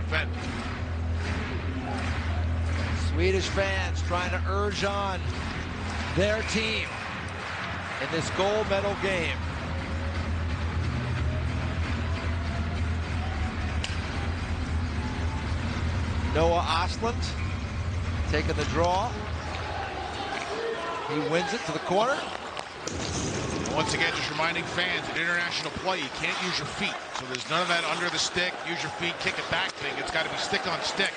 defend. Swedish fans trying to urge on their team in this gold medal game. Noah Ostlund taking the draw. He wins it to the corner. Once again, just reminding fans, in international play, you can't use your feet. So there's none of that under the stick, use your feet, kick it back thing. It's got to be stick on stick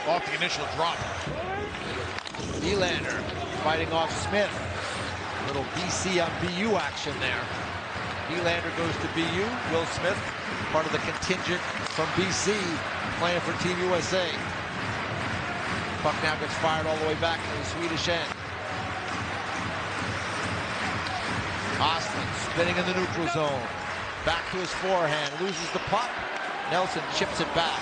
off the initial drop. Nylander fighting off Smith. Little BC on BU action there. Nylander goes to BU. Will Smith, part of the contingent from BC, playing for Team USA. Puck now gets fired all the way back to the Swedish end. Ostlund spinning in the neutral zone. Back to his forehand, loses the puck. Nelson chips it back.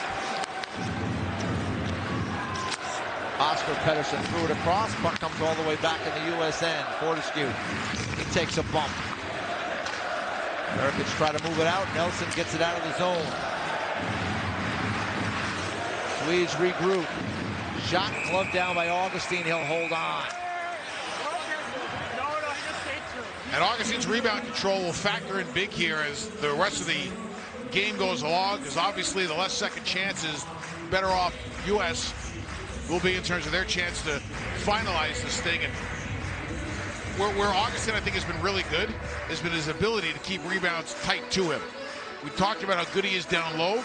Oscar Pettersson threw it across. Puck comes all the way back in the US end. Fortescue, he takes a bump. Americans try to move it out. Nelson gets it out of the zone. Swedes regroup. Shot gloved down by Augustine. He'll hold on. And Augustine's rebound control will factor in big here as the rest of the game goes along, because obviously the less second chances, better off U.S. will be in terms of their chance to finalize this thing. And where Augustine, I think, has been really good has been his ability to keep rebounds tight to him. We talked about how good he is down low.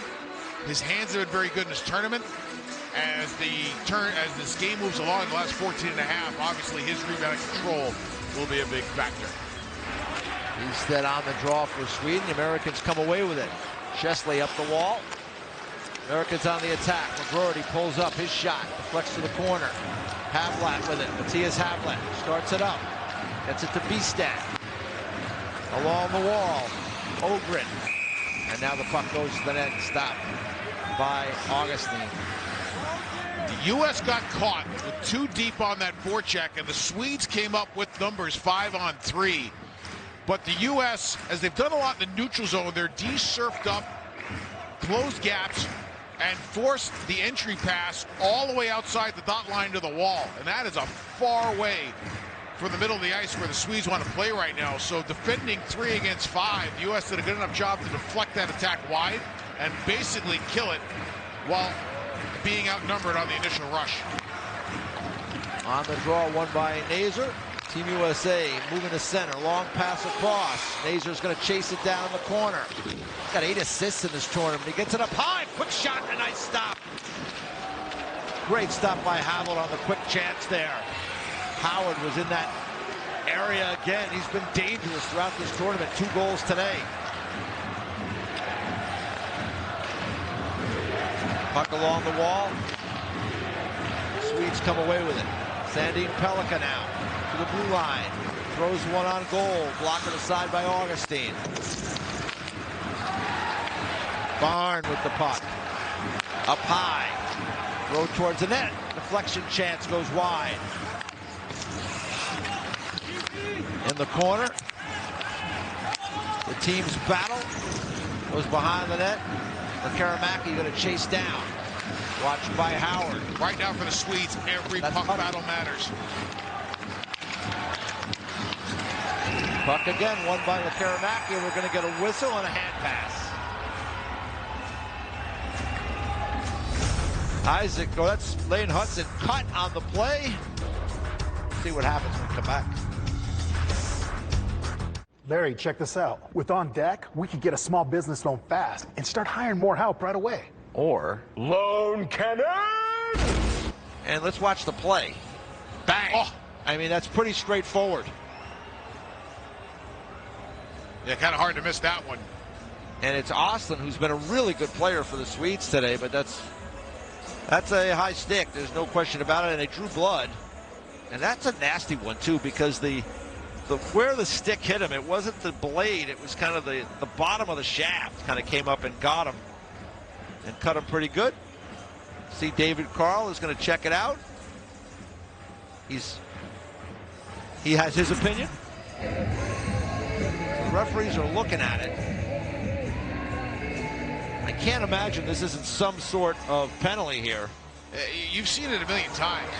His hands have been very good in this tournament. As this game moves along in the last 14 and a half, obviously his rebound control will be a big factor. Instead on the draw for Sweden. The Americans come away with it. Chesley up the wall. Americans on the attack. McGroarty pulls up his shot. Deflects to the corner. Havlat with it. Matthias Havlat starts it up. Gets it to Bistad. Along the wall. Ogren. And now the puck goes to the net and stopped by Augustine. The U.S. got caught with too deep on that forecheck, and the Swedes came up with numbers 5-on-3. But the U.S., as they've done a lot in the neutral zone, they're de-surfed up, closed gaps, and forced the entry pass all the way outside the dot line to the wall. And that is a far way from the middle of the ice where the Swedes want to play right now. So defending 3 against 5, the U.S. did a good enough job to deflect that attack wide and basically kill it while being outnumbered on the initial rush. On the draw, won by Nazer. Team USA moving to center. Long pass across. Nazer's going to chase it down in the corner. Got 8 assists in this tournament. He gets it up high. Quick shot and a nice stop. Great stop by Havlat on the quick chance there. Howard was in that area again. He's been dangerous throughout this tournament. 2 goals today. Puck along the wall. Swedes come away with it. Sandin Pellikka now to the blue line. Throws one on goal. Blocked aside by Augustine. Barn with the puck. Up high. Throw towards the net. Deflection chance goes wide. In the corner. The team's battle goes behind the net. Karamaki going to chase down. Watched by Howard. Right now for the Swedes, every puck battle matters. Puck again, won by Karamaki, and we're going to get a whistle and a hand pass. Isaac, oh, that's Lane Hudson cut on the play. See what happens when we come back. Larry, check this out. With On Deck, we could get a small business loan fast and start hiring more help right away. Or Loan Cannon! And let's watch the play. Bang! Oh, I mean, that's pretty straightforward. Yeah, kind of hard to miss that one. And it's Ostlund, who's been a really good player for the Swedes today, but that's a high stick. There's no question about it, and they drew blood. And that's a nasty one, too, because where the stick hit him, it wasn't the blade, it was kind of the bottom of the shaft kind of came up and got him and cut him pretty good. See, David Carl is going to check it out. He has his opinion. The referees are looking at it. I can't imagine this isn't some sort of penalty here. You've seen it a million times.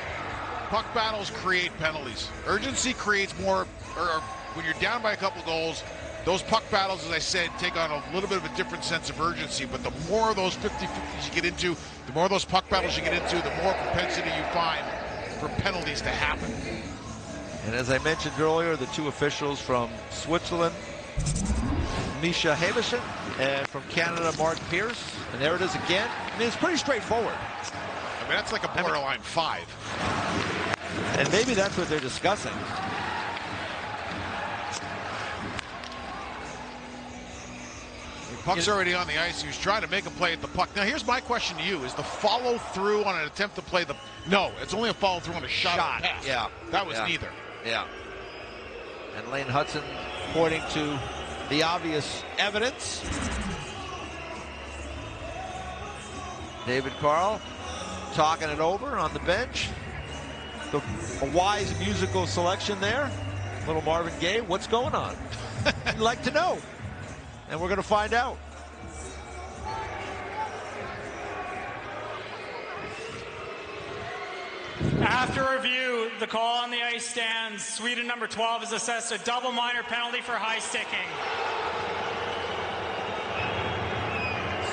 Puck battles create penalties. Urgency creates more, or when you're down by a couple goals, those puck battles, as I said, take on a little bit of a different sense of urgency. But the more of those 50-50s you get into, the more of those puck battles you get into, the more propensity you find for penalties to happen. And as I mentioned earlier, the two officials from Switzerland, Misha Havison, and from Canada, Mark Pierce. And there it is again. I mean, it's pretty straightforward. I mean, that's like a borderline 5. And maybe that's what they're discussing. Puck's already on the ice. He was trying to make a play at the puck. Now, here's my question to you. Is the follow-through on an attempt to play the... No, it's only a follow-through on a shot. Pass. Yeah. That was neither. Yeah. And Lane Hudson pointing to the obvious evidence. David Carl talking it over on the bench. A wise musical selection there. Little Marvin Gaye, what's going on? I'd like to know. And we're going to find out. After review, the call on the ice stands. Sweden number 12 is assessed a double minor penalty for high sticking.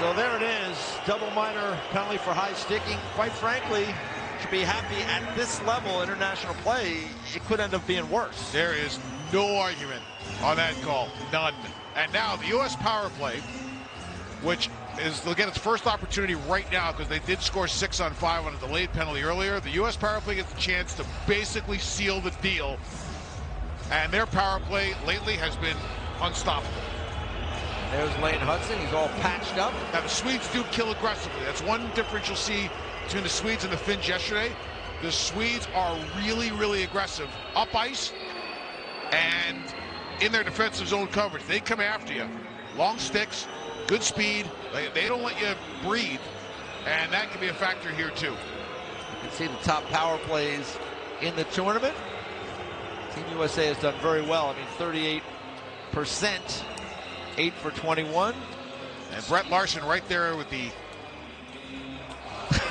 So there it is, double minor penalty for high sticking. Quite frankly, should be happy at this level, international play, it could end up being worse. There is no argument on that call, none. And now the U.S. power play, which is, they'll get its first opportunity right now because they did score 6 on 5 on a delayed penalty earlier. The U.S. power play gets a chance to basically seal the deal. And their power play lately has been unstoppable. There's Lane Hudson, he's all patched up. Now the Swedes do kill aggressively. That's one difference you'll see between the Swedes and the Finns yesterday. The Swedes are really, really aggressive up ice and in their defensive zone coverage. They come after you. Long sticks, good speed. They don't let you breathe. And that can be a factor here too. You can see the top power plays in the tournament. Team USA has done very well. I mean, 38%, 8 for 21. And Brett Larson right there with the,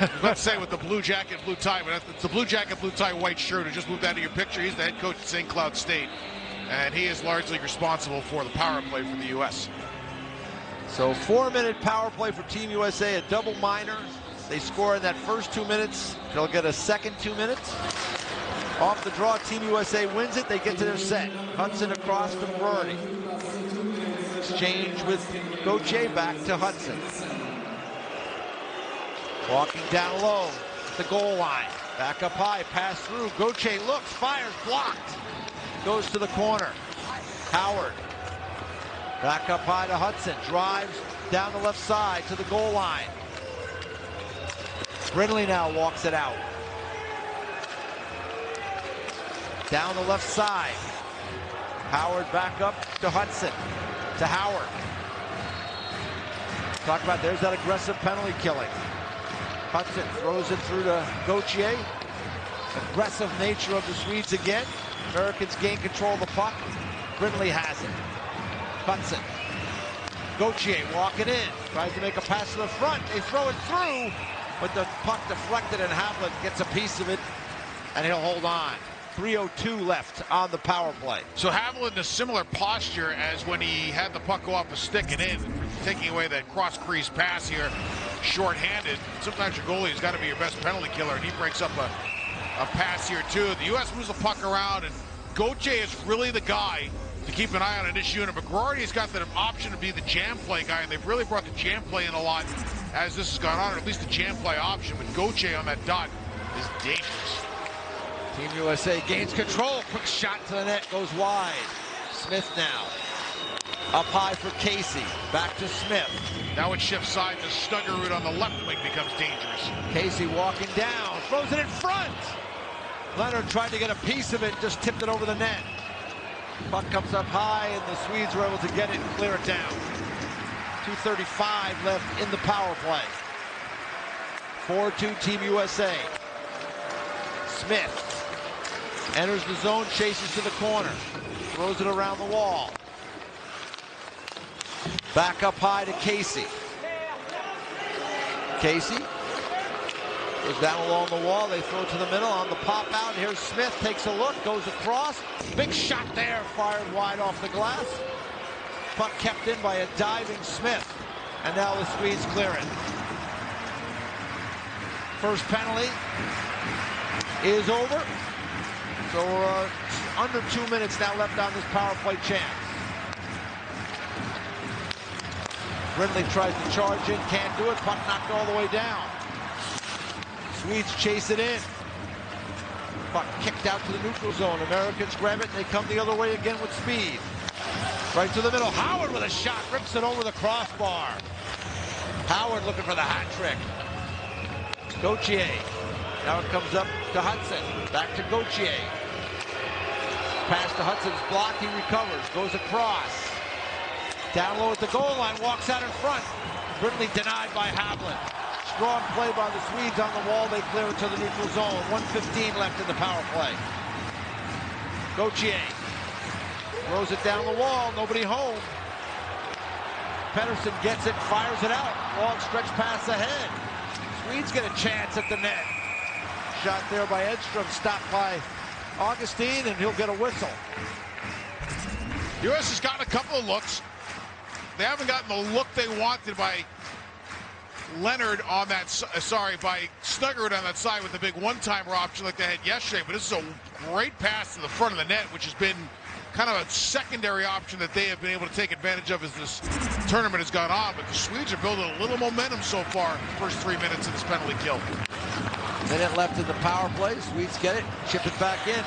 I was about to say with the blue jacket, blue tie, but it's the blue jacket, blue tie, white shirt who just moved out of your picture. He's the head coach at St. Cloud State. And he is largely responsible for the power play for the U.S. So 4-minute power play for Team USA, a double minor. They score in that first 2 minutes. They'll get a second 2 minutes. Off the draw, Team USA wins it. They get to their set. Hudson across to Murray. Exchange with Gauthier, back to Hudson. Walking down low, the goal line. Back up high, pass through. Gauthier looks, fires, blocked. Goes to the corner. Howard. Back up high to Hudson. Drives down the left side to the goal line. Brindley now walks it out. Down the left side. Howard back up to Hudson. To Howard. Talk about, there's that aggressive penalty killing. Hudson throws it through to Gauthier. Aggressive nature of the Swedes again. Americans gain control of the puck. Brindley has it. Hudson. Gauthier walking in. Tries to make a pass to the front. They throw it through, but the puck deflected and Havlin gets a piece of it, and he'll hold on. 3:02 left on the power play. So Havlin, a similar posture as when he had the puck go off a stick and in, taking away that cross-crease pass here, short-handed. Sometimes your goalie has got to be your best penalty killer, and he breaks up a pass here too. The U.S. moves the puck around, and Gauthier is really the guy to keep an eye on in this unit. McGroarty's got the option to be the jam play guy, and they've really brought the jam play in a lot as this has gone on, or at least the jam play option. But Gauthier on that dot is dangerous. Team USA gains control. Quick shot to the net, goes wide. Smith now. Up high for Casey. Back to Smith. Now it shifts side to Stuggerud on the left wing becomes dangerous. Casey walking down, throws it in front. Leonard tried to get a piece of it, just tipped it over the net. Puck comes up high, and the Swedes were able to get it and clear it down. 2:35 left in the power play. 4-2 Team USA. Smith enters the zone, chases to the corner, throws it around the wall. Back up high to Casey. Casey. Goes down along the wall. They throw it to the middle on the pop out. Here's Smith. Takes a look. Goes across. Big shot there. Fired wide off the glass. Puck kept in by a diving Smith. And now the Swedes clear it. First penalty is over. So we're under 2 minutes now left on this power play chance. Brindley tries to charge in, can't do it. Puck knocked all the way down. Swedes chase it in. Puck kicked out to the neutral zone. Americans grab it and they come the other way again with speed. Right to the middle. Howard with a shot, rips it over the crossbar. Howard looking for the hat trick. Gauthier. Now it comes up to Hudson. Back to Gauthier. Pass to Hudson's blocked. He recovers. Goes across. Down low at the goal line. Walks out in front. Brindley denied by Havlin. Strong play by the Swedes on the wall. They clear it to the neutral zone. 1:15 left in the power play. Gauthier throws it down the wall. Nobody home. Pettersson gets it, fires it out. Long stretch pass ahead. Swedes get a chance at the net. Shot there by Edstrom, stopped by Augustine, and he'll get a whistle. U.S. has gotten a couple of looks. They haven't gotten the look they wanted by Leonard on that, by Snuggerud on that side with the big one-timer option like they had yesterday. But this is a great pass to the front of the net, which has been kind of a secondary option that they have been able to take advantage of as this tournament has gone on. But the Swedes are building a little momentum so far in the first 3 minutes of this penalty kill. Minute left in the power play. Swedes get it, chip it back in.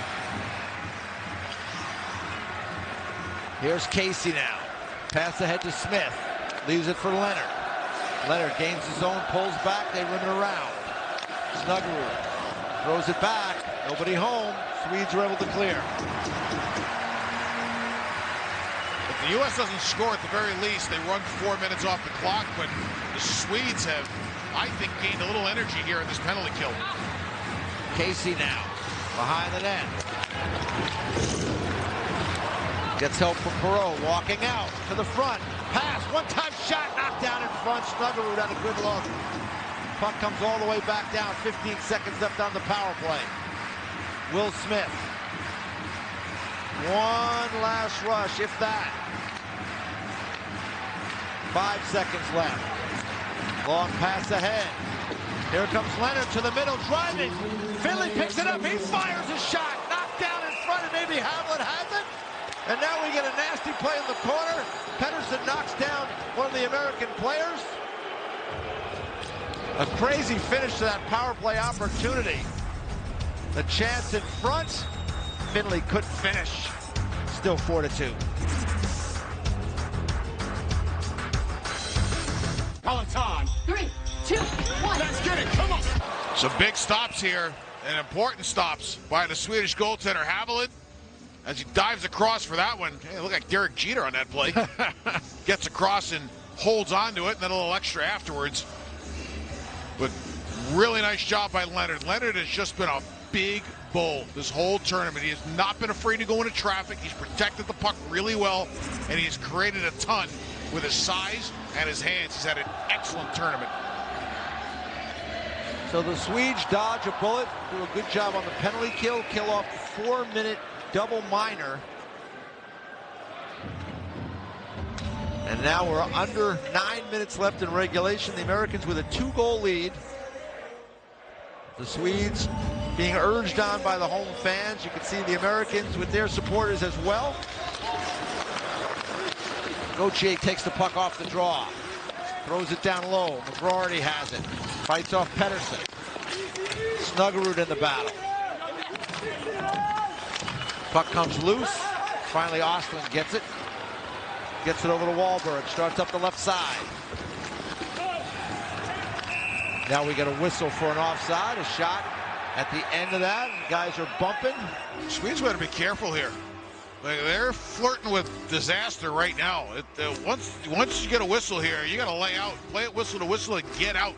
Here's Casey now. Pass ahead to Smith. Leaves it for Leonard. Leonard gains his own, pulls back. They rim it around. Snuggerud throws it back. Nobody home. Swedes are able to clear. If the U.S. doesn't score at the very least, they run 4 minutes off the clock, but the Swedes have, I think, gained a little energy here in this penalty kill. Casey now, behind the net. Gets help from Perreault, walking out to the front. Pass, one-time shot, knocked down in front. Snuggerud had a good look. Puck comes all the way back down. 15 seconds left on the power play. Will Smith. One last rush, if that. 5 seconds left. Long pass ahead. Here comes Leonard to the middle, driving. Finley picks it up. He fires a shot. Knocked down in front, and maybe Havlin has it. And now we get a nasty play in the corner. Pettersson knocks down one of the American players. A crazy finish to that power play opportunity. The chance in front. Finley couldn't finish. Still 4-2. Call it time. 3, 2, 1. Let's get it. Come on. Some big stops here, and important stops by the Swedish goaltender Havlin as he dives across for that one. Hey, look like Derek Jeter on that play. Gets across and holds onto it, and then a little extra afterwards. But really nice job by Leonard. Leonard has just been a big bull this whole tournament. He has not been afraid to go into traffic. He's protected the puck really well, and he has created a ton with his size and his hands. He's had an excellent tournament. So the Swedes dodge a bullet, do a good job on the penalty kill off the 4-minute double minor. And now we're under 9 minutes left in regulation. The Americans with a 2-goal lead. The Swedes being urged on by the home fans. You can see the Americans with their supporters as well. Gauthier takes the puck off the draw. Throws it down low. McGraw already has it. Fights off Pettersson. Snuggerud in the battle. Puck comes loose. Finally, Ostlund gets it. Gets it over to Wahlberg. Starts up the left side. Now we get a whistle for an offside. A shot at the end of that. And guys are bumping. Swedes better be careful here. They're flirting with disaster right now. Once you get a whistle here, you got to lay out, play it whistle to whistle, and get out.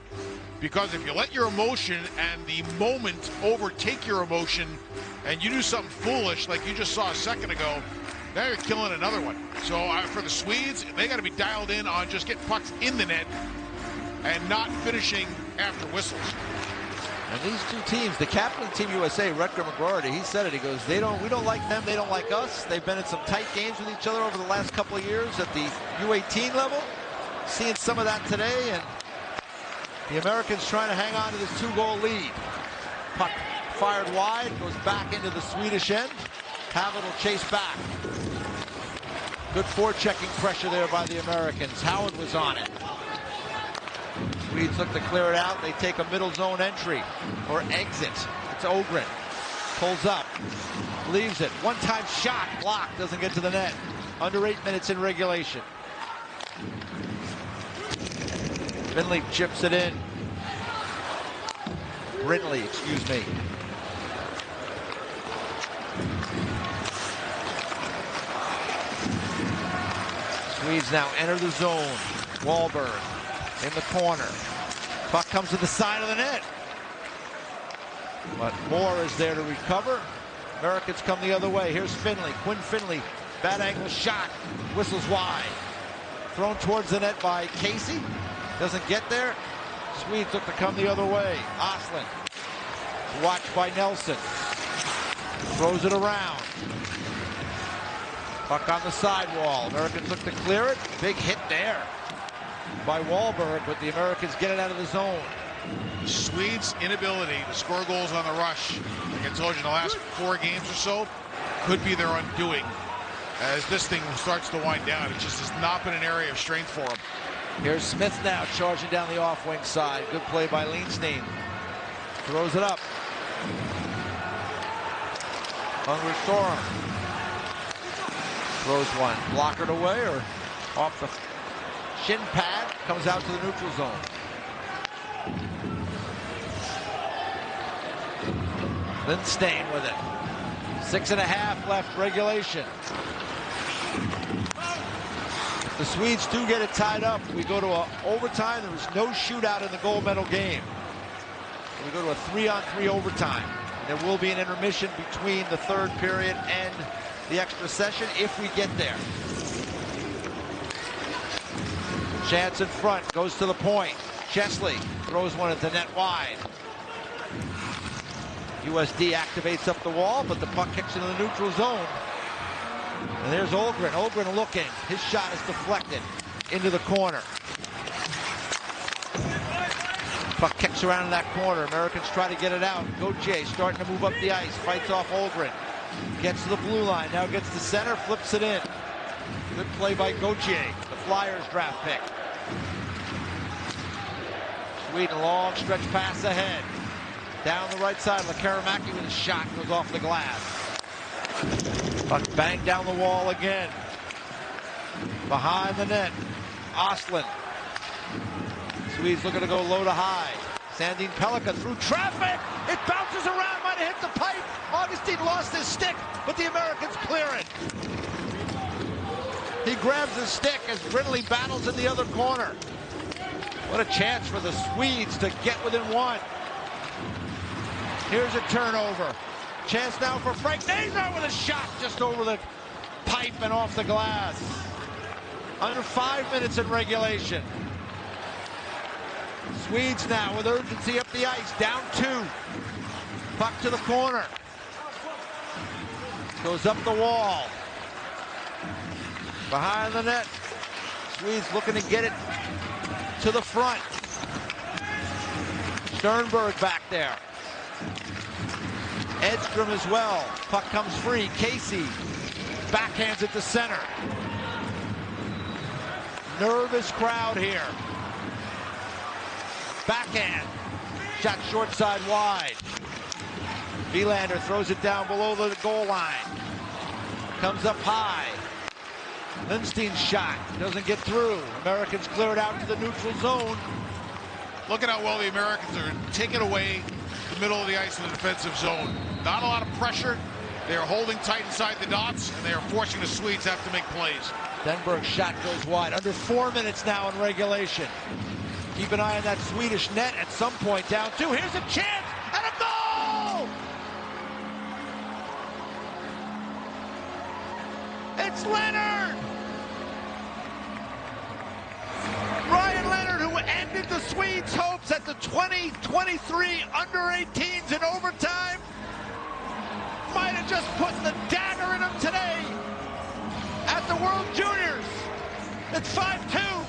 Because if you let your emotion and the moment overtake your emotion, and you do something foolish like you just saw a second ago, now you're killing another one. So for the Swedes, they got to be dialed in on just getting pucks in the net and not finishing after whistles. And these two teams, the captain of Team USA, Rutger McGroarty, he said it. He goes, we don't like them, they don't like us. They've been in some tight games with each other over the last couple of years at the U18 level. Seeing some of that today, and the Americans trying to hang on to this 2-goal lead. Puck fired wide, goes back into the Swedish end. Havitt will chase back. Good forechecking pressure there by the Americans. Howard was on it. Swedes look to clear it out. They take a middle zone entry or exit. It's Ogren. Pulls up. Leaves it. One-time shot. Blocked. Doesn't get to the net. Under 8 minutes in regulation. Finley chips it in. Brindley, excuse me. Swedes now enter the zone. Wahlberg in the corner. Puck comes to the side of the net. But Moore is there to recover. Americans come the other way. Here's Finley. Quinn Finley. Bad angle shot. Whistles wide. Thrown towards the net by Casey. Doesn't get there. Swedes look to come the other way. Oslin. Watched by Nelson. Throws it around. Puck on the sidewall. Americans look to clear it. Big hit there by Wahlberg, but the Americans get it out of the zone. The Swedes' inability to score goals on the rush, like I told you in the last 4 games or so, could be their undoing as this thing starts to wind down. It just has not been an area of strength for them. Here's Smith now charging down the off-wing side. Good play by Leenstein. Throws it up. Hungry Storm. Throws one. Blockered away or off the shin pad. Comes out to the neutral zone. Lindstein with it. 6.5 left regulation. The Swedes do get it tied up. We go to overtime. There was no shootout in the gold medal game. We go to a 3-on-3 overtime. There will be an intermission between the third period and the extra session if we get there. Chance in front, goes to the point. Chesley throws one at the net wide. USD activates up the wall, but the puck kicks into the neutral zone. And there's Ogren. Ogren looking. His shot is deflected into the corner. Puck kicks around in that corner. Americans try to get it out. Gauthier starting to move up the ice. Fights off Ogren. Gets to the blue line. Now gets to center. Flips it in. Good play by Gauthier, the Flyers draft pick. Sweden, long stretch pass ahead. Down the right side. Lekaramaki with a shot. Goes off the glass. Puck banged down the wall again. Behind the net. Oslin. Swedes looking to go low to high. Sandin Pellikka through traffic. It bounces around. Might have hit the pipe. Augustine lost his stick, but the Americans clear it. He grabs his stick as Brindley battles in the other corner. What a chance for the Swedes to get within one. Here's a turnover. Chance now for Frank Nazar with a shot just over the pipe and off the glass. Under 5 minutes in regulation. Swedes now with urgency up the ice. Down 2. Puck to the corner. Goes up the wall. Behind the net. Swedes looking to get it to the front. Sternberg back there. Edstrom as well. Puck comes free. Casey backhands it to center. Nervous crowd here. Backhand. Shot short side wide. Vilander throws it down below the goal line. Comes up high. Lindstein's shot doesn't get through. Americans clear it out to the neutral zone. Look at how well the Americans are taking away the middle of the ice in the defensive zone. Not a lot of pressure. They are holding tight inside the dots, and they are forcing the Swedes to have to make plays. Denberg's shot goes wide. Under 4 minutes now in regulation. Keep an eye on that Swedish net at some point. Down 2. Here's a chance and a goal! It's Leonard! Ryan Leonard, who ended ended the Swedes' hopes at the 2023 under-18s in overtime. Might have just put the dagger in them today at the World Juniors. It's 5-2.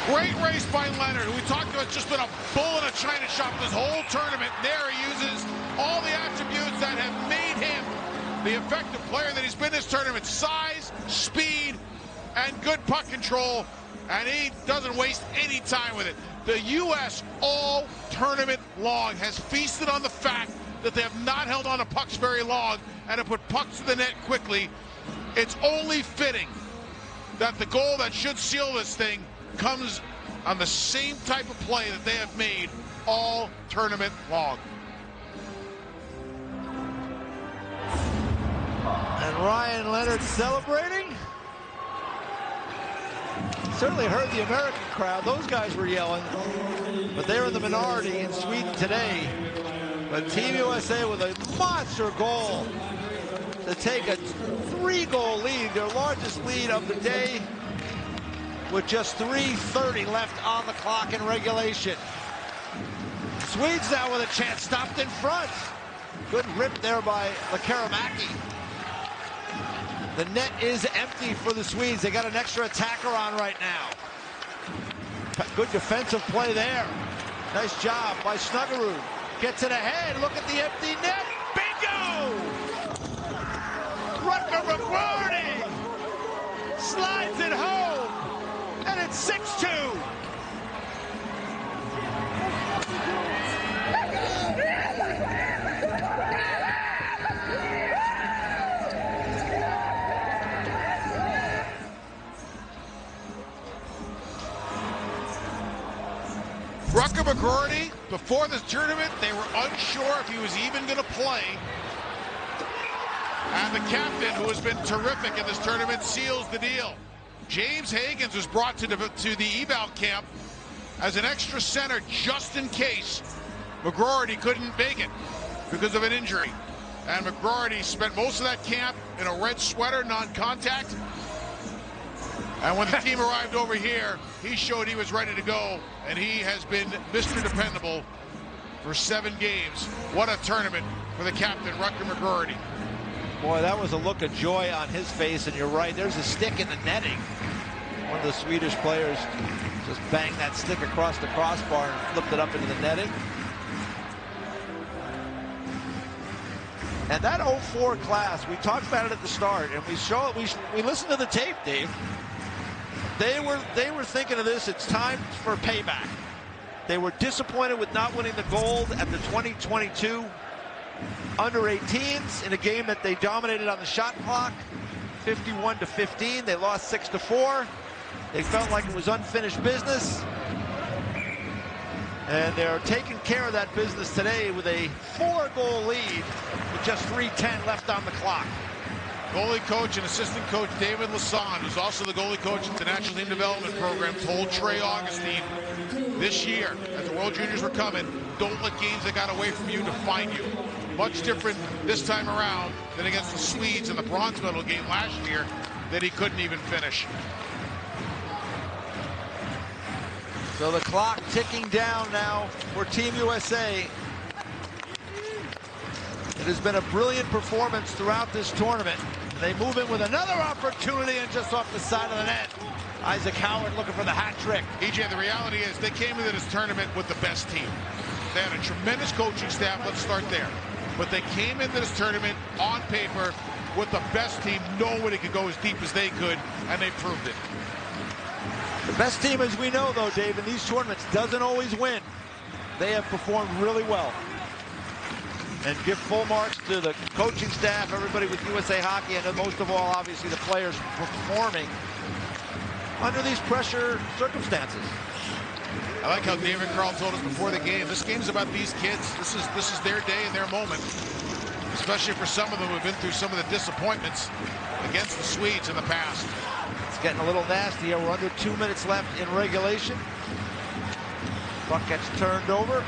Great race by Leonard, who we talked about just been a bull in a china shop this whole tournament. There he uses all the attributes that have made him the effective player that he's been this tournament. Size, speed, and good puck control. And he doesn't waste any time with it. The U.S. all tournament long has feasted on the fact that they have not held on to pucks very long and have put pucks to the net quickly. It's only fitting that the goal that should seal this thing comes on the same type of play that they have made all tournament long. And Ryan Leonard celebrating. Certainly heard the American crowd. Those guys were yelling, but they were the minority in Sweden today. But Team USA with a monster goal to take a 3-goal lead, their largest lead of the day, with just 3:30 left on the clock in regulation. Swedes now with a chance, stopped in front. Good rip there by Lekaramäki. The net is empty for the Swedes. They got an extra attacker on right now. Good defensive play there. Nice job by Snuggerud. Gets it ahead. Look at the empty net. Bingo! Rutger McGroarty slides it home. And it's 6-2. Rutger McGroarty, before this tournament, they were unsure if he was even going to play. And the captain, who has been terrific in this tournament, seals the deal. James Hagens was brought to the eval camp as an extra center just in case McGroarty couldn't make it because of an injury. And McGroarty spent most of that camp in a red sweater, non-contact. And when the team arrived over here, he showed he was ready to go, and he has been Mr. Dependable for 7 games. What a tournament for the captain, Rutger McGroarty. Boy, that was a look of joy on his face, and you're right, there's a stick in the netting. One of the Swedish players just banged that stick across the crossbar and flipped it up into the netting. And that 04 class, we talked about it at the start, and we listened to the tape, Dave. They were thinking of this, it's time for payback. They were disappointed with not winning the gold at the 2022 under-18s in a game that they dominated on the shot clock, 51-15. They lost 6-4. They felt like it was unfinished business. And they're taking care of that business today with a 4-goal lead with just 3:10 left on the clock. Goalie coach and assistant coach David Lassonde, who's also the goalie coach at the National Team Development Program, told Trey Augustine this year, as the World Juniors were coming, don't let games that got away from you define you. Much different this time around than against the Swedes in the bronze medal game last year that he couldn't even finish. So the clock ticking down now for Team USA. It has been a brilliant performance throughout this tournament. They move in with another opportunity and just off the side of the net. Isaac Howard looking for the hat trick. EJ, the reality is they came into this tournament with the best team. They had a tremendous coaching staff. Let's start there. But they came into this tournament on paper with the best team. Nobody could go as deep as they could, and they proved it. The best team, as we know, though, Dave, in these tournaments doesn't always win. They have performed really well. And give full marks to the coaching staff, everybody with USA Hockey, and most of all, obviously, the players performing under these pressure circumstances. I like how David Carl told us before the game, this game's about these kids. This is their day and their moment, especially for some of them who've been through some of the disappointments against the Swedes in the past. It's getting a little nasty here. We're under 2 minutes left in regulation. Puck gets turned over.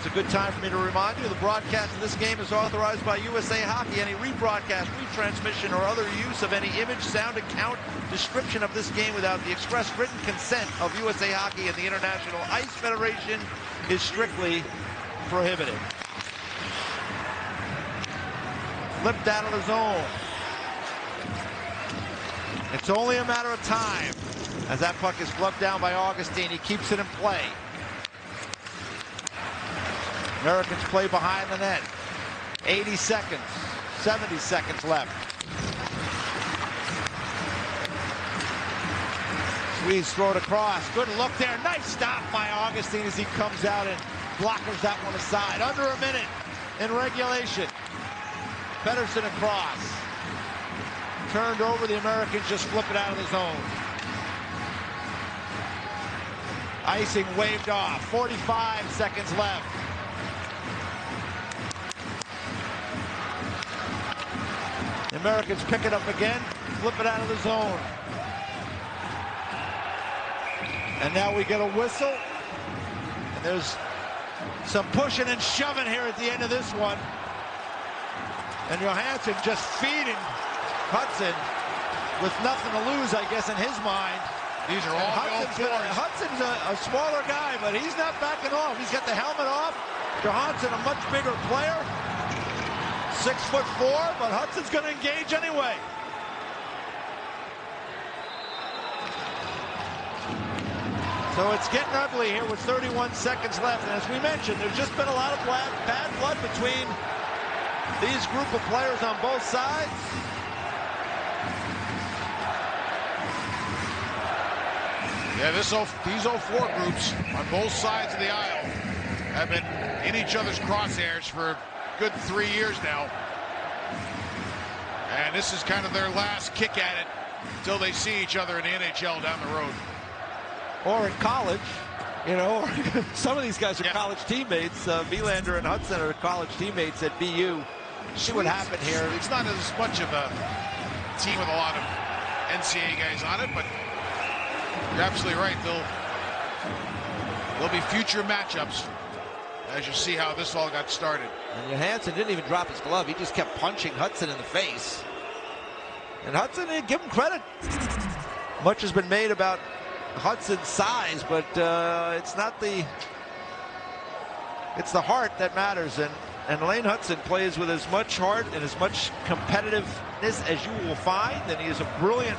it's a good time for me to remind you the broadcast of this game is authorized by USA Hockey. Any rebroadcast, retransmission, or other use of any image, sound, account, description of this game without the express written consent of USA Hockey and the International Ice Federation is strictly prohibited. Flipped out of the zone. It's only a matter of time as that puck is gloved down by Augustine. He keeps it in play. Americans play behind the net. 80 seconds, 70 seconds left. Swedes throw it across. Good look there. Nice stop by Augustine as he comes out and blockers that one aside. Under a minute in regulation. Pedersen across. Turned over. The Americans just flip it out of the zone. Icing waved off. 45 seconds left. The Americans pick it up again. Flip it out of the zone. And now we get a whistle. And there's some pushing and shoving here at the end of this one. And Johansson just feeding Hudson with nothing to lose, I guess, in his mind. These are all Hudson's a smaller guy, but he's not backing off. He's got the helmet off. Johansson, a much bigger player. 6'4", but Hudson's going to engage anyway. So it's getting ugly here with 31 seconds left. And as we mentioned, there's just been a lot of bad blood between these group of players on both sides. Yeah, these 04 groups on both sides of the aisle have been in each other's crosshairs for a good 3 years now. And this is kind of their last kick at it until they see each other in the NHL down the road. Or in college, you know, some of these guys are college teammates. Vilander and Hudson are college teammates at BU. See what happened here. It's not as much of a team with a lot of NCAA guys on it, but you're absolutely right. There'll be future matchups as you see how this all got started. And Johansson didn't even drop his glove. He just kept punching Hudson in the face. And Hudson didn't give him credit. Much has been made about Hudson's size, but it's not it's the heart that matters. And Lane Hudson plays with as much heart and as much competitiveness as you will find. And he is a brilliant